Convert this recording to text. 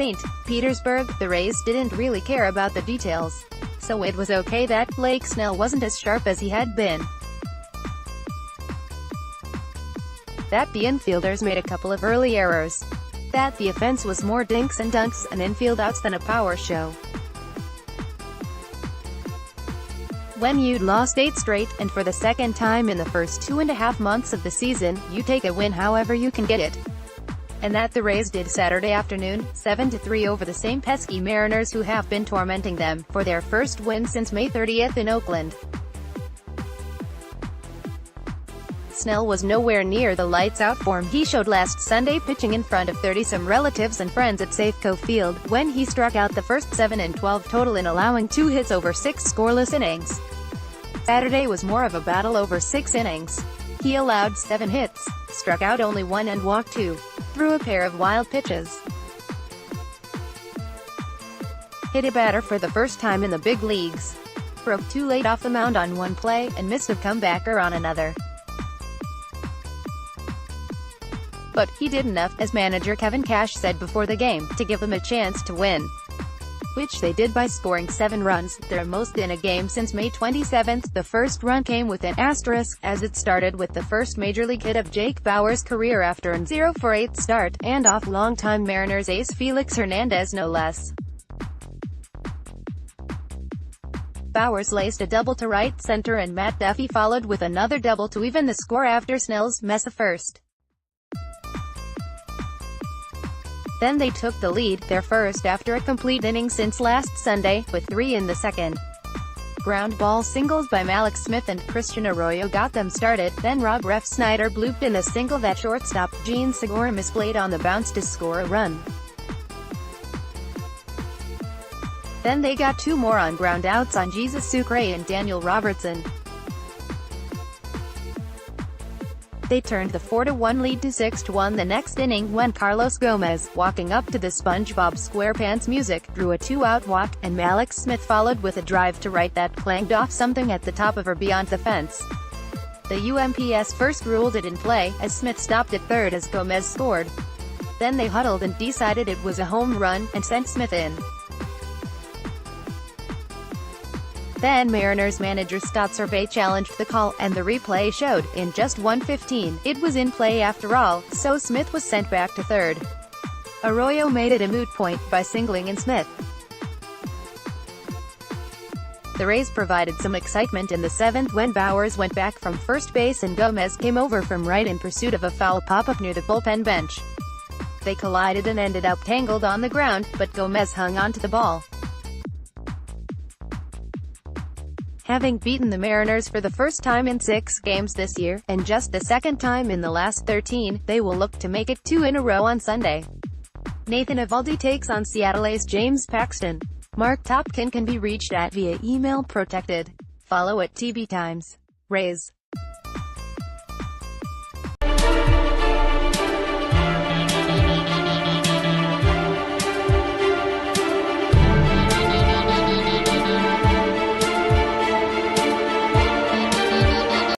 St. Petersburg, the Rays didn't really care about the details. So it was okay that Blake Snell wasn't as sharp as he had been. That the infielders made a couple of early errors. That the offense was more dinks and dunks and infield outs than a power show. When you'd lost 8 straight, and for the second time in the first 2.5 months of the season, you take a win however you can get it. And that the Rays did Saturday afternoon, 7-3 over the same pesky Mariners who have been tormenting them, for their first win since May 30th in Oakland. Snell was nowhere near the lights-out form he showed last Sunday pitching in front of 30-some relatives and friends at Safeco Field, when he struck out the first 7 and 12 total in allowing 2 hits over 6 scoreless innings. Saturday was more of a battle over 6 innings. He allowed 7 hits, struck out only 1 and walked 2, threw a pair of wild pitches, hit a batter for the first time in the big leagues, broke too late off the mound on one play, and missed a comebacker on another. But he did enough, as manager Kevin Cash said before the game, to give them a chance to win. Which they did by scoring 7 runs, their most in a game since May 27. The first run came with an asterisk, as it started with the first major league hit of Jake Bauers' career after an 0-for-8 start, and off longtime Mariners ace Felix Hernandez no less. Bauers laced a double to right center and Matt Duffy followed with another double to even the score after Snell's mess of first. Then they took the lead, their first after a complete inning since last Sunday, with 3 in the second. Ground ball singles by Malik Smith and Christian Arroyo got them started, then Rob "Ref" Snyder blooped in a single that shortstop Gene Segura misplayed on the bounce to score a run. Then they got 2 more on ground outs on Jesus Sucre and Daniel Robertson. They turned the 4-1 lead to 6-1 the next inning when Carlos Gomez, walking up to the SpongeBob SquarePants music, drew a 2-out walk, and Malik Smith followed with a drive to right that clanged off something at the top of or beyond the fence. The UMPS first ruled it in play, as Smith stopped at third as Gomez scored. Then they huddled and decided it was a home run, and sent Smith in. Then Mariners manager Scott Survey challenged the call, and the replay showed, in just 1:15, it was in play after all, so Smith was sent back to third. Arroyo made it a moot point, by singling in Smith. The Rays provided some excitement in the 7th when Bauers went back from first base and Gomez came over from right in pursuit of a foul pop-up near the bullpen bench. They collided and ended up tangled on the ground, but Gomez hung onto the ball. Having beaten the Mariners for the first time in 6 games this year, and just the second time in the last 13, they will look to make it 2 in a row on Sunday. Nathan Eovaldi takes on Seattle ace James Paxton. Mark Topkin can be reached at via email protected. Follow at TB Times. Rays.